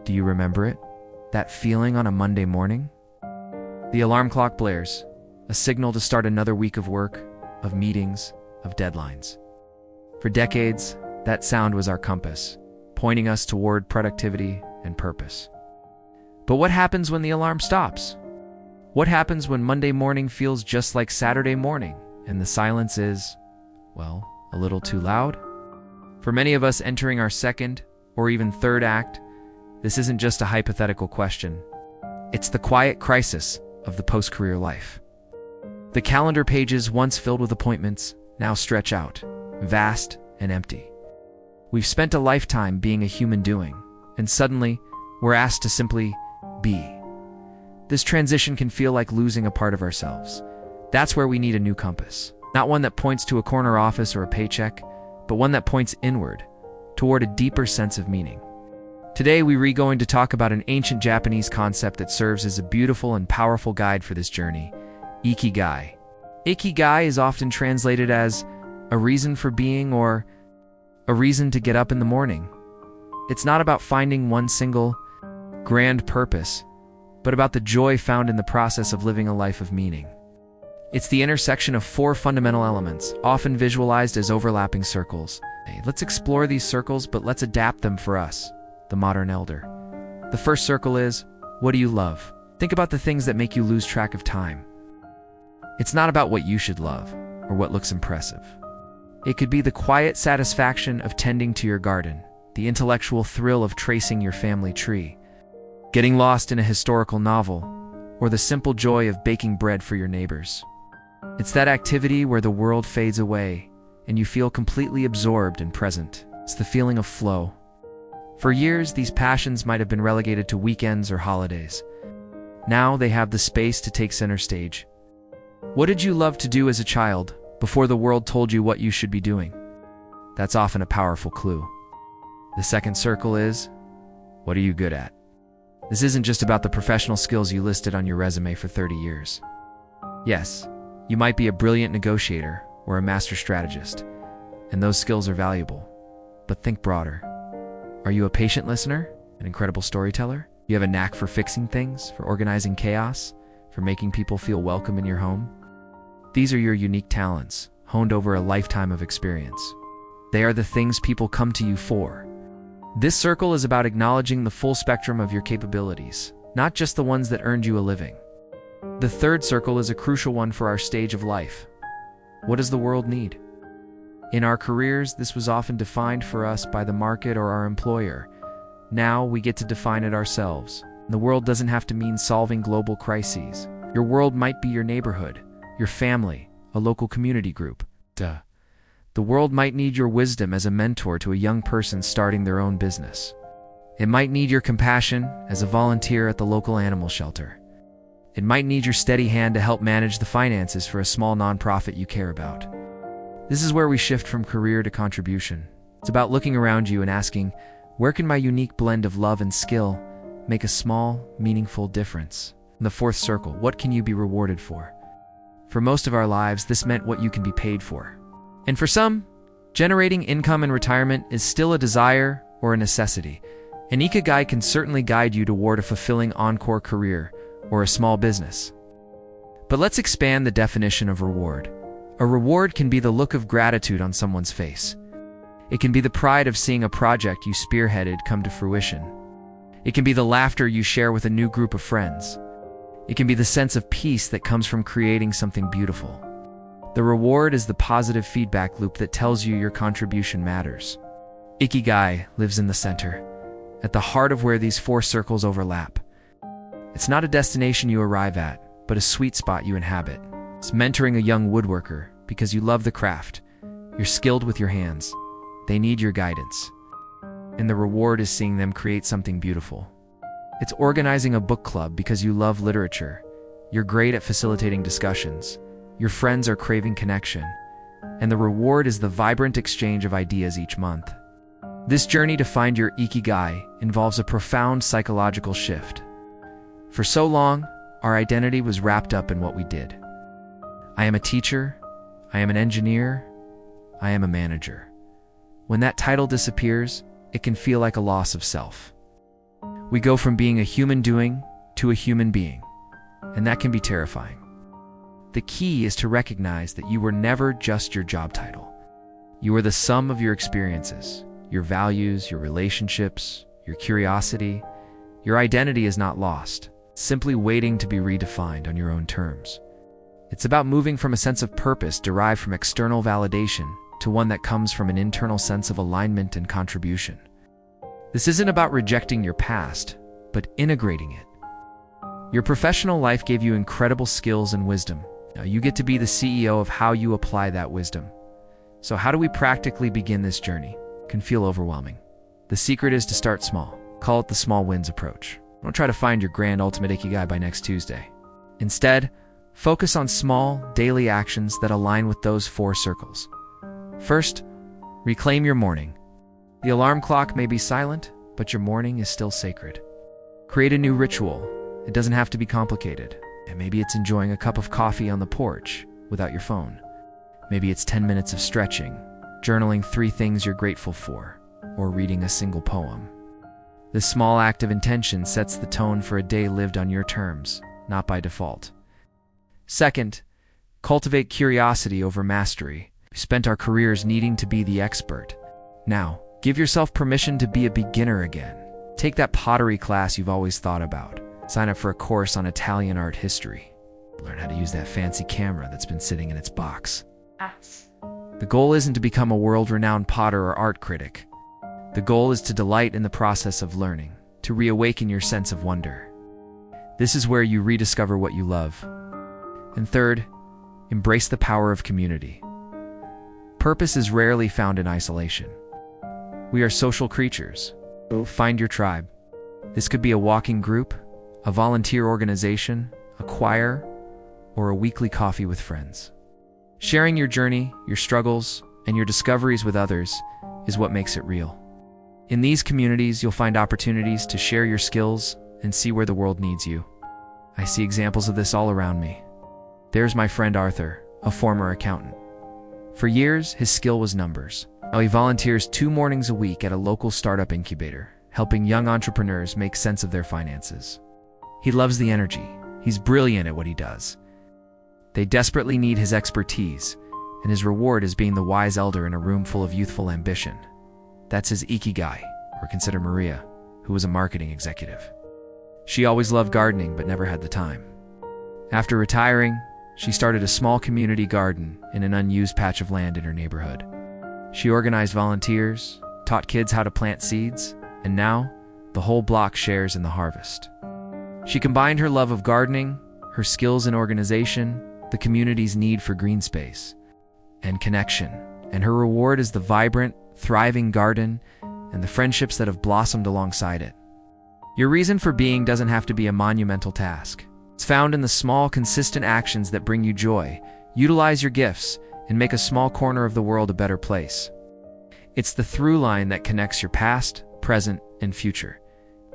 Do you remember it? That feeling on a Monday morning? The alarm clock blares, a signal to start another week of work, of meetings, of deadlines. For decades, that sound was our compass, pointing us toward productivity and purpose. But what happens when the alarm stops? What happens when Monday morning feels just like Saturday morning, and the silence is, well, a little too loud? For many of us entering our second or even third act, this isn't just a hypothetical question. It's the quiet crisis of the post-career life. The calendar pages once filled with appointments now stretch out, vast and empty. We've spent a lifetime being a human doing, and suddenly we're asked to simply be. This transition can feel like losing a part of ourselves. That's where we need a new compass. Not one that points to a corner office or a paycheck, but one that points inward, toward a deeper sense of meaning. Today, we're going to talk about an ancient Japanese concept that serves as a beautiful and powerful guide for this journey: Ikigai. Ikigai is often translated as a reason for being or a reason to get up in the morning. It's not about finding one single, grand purpose, but about the joy found in the process of living a life of meaning. It's the intersection of four fundamental elements, often visualized as overlapping circles. Let's explore these circles, but let's adapt them for us, the modern elder. The first circle is, what do you love? Think about the things that make you lose track of time. It's not about what you should love or what looks impressive. It could be the quiet satisfaction of tending to your garden, the intellectual thrill of tracing your family tree, getting lost in a historical novel, or the simple joy of baking bread for your neighbors. It's that activity where the world fades away and you feel completely absorbed and present. It's the feeling of flow. For years, these passions might have been relegated to weekends or holidays. Now they have the space to take center stage. What did you love to do as a child before the world told you what you should be doing? That's often a powerful clue. The second circle is, what are you good at? This isn't just about the professional skills you listed on your resume for 30 years. Yes, you might be a brilliant negotiator or a master strategist, and those skills are valuable. But think broader. Are you a patient listener, an incredible storyteller? You have a knack for fixing things, for organizing chaos, for making people feel welcome in your home? These are your unique talents, honed over a lifetime of experience. They are the things people come to you for. This circle is about acknowledging the full spectrum of your capabilities, not just the ones that earned you a living. The third circle is a crucial one for our stage of life. What does the world need? In our careers, this was often defined for us by the market or our employer. Now we get to define it ourselves. The world doesn't have to mean solving global crises. Your world might be your neighborhood, your family, a local community group. The world might need your wisdom as a mentor to a young person starting their own business. It might need your compassion as a volunteer at the local animal shelter. It might need your steady hand to help manage the finances for a small nonprofit you care about. This is where we shift from career to contribution. It's about looking around you and asking, where can my unique blend of love and skill make a small, meaningful difference? In the fourth circle, what can you be rewarded for? For most of our lives, this meant what you can be paid for. And for some, generating income in retirement is still a desire or a necessity. An Ikigai can certainly guide you toward a fulfilling encore career or a small business. But let's expand the definition of reward. A reward can be the look of gratitude on someone's face. It can be the pride of seeing a project you spearheaded come to fruition. It can be the laughter you share with a new group of friends. It can be the sense of peace that comes from creating something beautiful. The reward is the positive feedback loop that tells you your contribution matters. Ikigai lives in the center, at the heart of where these four circles overlap. It's not a destination you arrive at, but a sweet spot you inhabit. It's mentoring a young woodworker because you love the craft. You're skilled with your hands. They need your guidance. And the reward is seeing them create something beautiful. It's organizing a book club because you love literature. You're great at facilitating discussions. Your friends are craving connection. And the reward is the vibrant exchange of ideas each month. This journey to find your Ikigai involves a profound psychological shift. For so long, our identity was wrapped up in what we did. I am a teacher, I am an engineer, I am a manager. When that title disappears, it can feel like a loss of self. We go from being a human doing to a human being, and that can be terrifying. The key is to recognize that you were never just your job title. You are the sum of your experiences, your values, your relationships, your curiosity. Your identity is not lost, simply waiting to be redefined on your own terms. It's about moving from a sense of purpose derived from external validation to one that comes from an internal sense of alignment and contribution. This isn't about rejecting your past, but integrating it. Your professional life gave you incredible skills and wisdom. Now you get to be the CEO of how you apply that wisdom. So how do we practically begin this journey? It can feel overwhelming. The secret is to start small. Call it the small wins approach. Don't try to find your grand ultimate Ikigai by next Tuesday. Instead, focus on small, daily actions that align with those 4 circles. First, reclaim your morning. The alarm clock may be silent, but your morning is still sacred. Create a new ritual. It doesn't have to be complicated. And maybe it's enjoying a cup of coffee on the porch without your phone. Maybe it's 10 minutes of stretching, journaling 3 things you're grateful for, or reading a single poem. This small act of intention sets the tone for a day lived on your terms, not by default. Second, cultivate curiosity over mastery. We spent our careers needing to be the expert. Now, give yourself permission to be a beginner again. Take that pottery class you've always thought about. Sign up for a course on Italian art history. Learn how to use that fancy camera that's been sitting in its box. The goal isn't to become a world-renowned potter or art critic. The goal is to delight in the process of learning, to reawaken your sense of wonder. This is where you rediscover what you love. And third, embrace the power of community. Purpose is rarely found in isolation. We are social creatures. So find your tribe. This could be a walking group, a volunteer organization, a choir, or a weekly coffee with friends. Sharing your journey, your struggles, and your discoveries with others is what makes it real. In these communities, you'll find opportunities to share your skills and see where the world needs you. I see examples of this all around me. There's my friend Arthur, a former accountant. For years, his skill was numbers. Now he volunteers 2 mornings a week at a local startup incubator, helping young entrepreneurs make sense of their finances. He loves the energy. He's brilliant at what he does. They desperately need his expertise, and his reward is being the wise elder in a room full of youthful ambition. That's his Ikigai, or consider Maria, who was a marketing executive. She always loved gardening but never had the time. After retiring, she started a small community garden in an unused patch of land in her neighborhood. She organized volunteers, taught kids how to plant seeds, and now, the whole block shares in the harvest. She combined her love of gardening, her skills in organization, the community's need for green space, and connection, and her reward is the vibrant, thriving garden and the friendships that have blossomed alongside it. Your reason for being doesn't have to be a monumental task. It's found in the small, consistent actions that bring you joy. Utilize your gifts and make a small corner of the world a better place. It's the through line that connects your past, present, and future.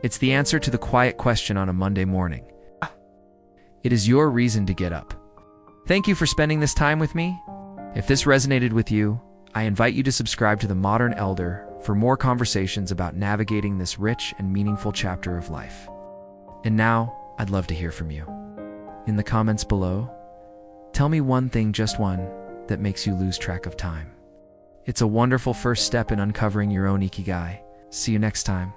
It's the answer to the quiet question on a Monday morning. It is your reason to get up. Thank you for spending this time with me. If this resonated with you, I invite you to subscribe to The Modern Elder for more conversations about navigating this rich and meaningful chapter of life. And now, I'd love to hear from you. In the comments below, tell me one thing, just one, that makes you lose track of time. It's a wonderful first step in uncovering your own Ikigai. See you next time.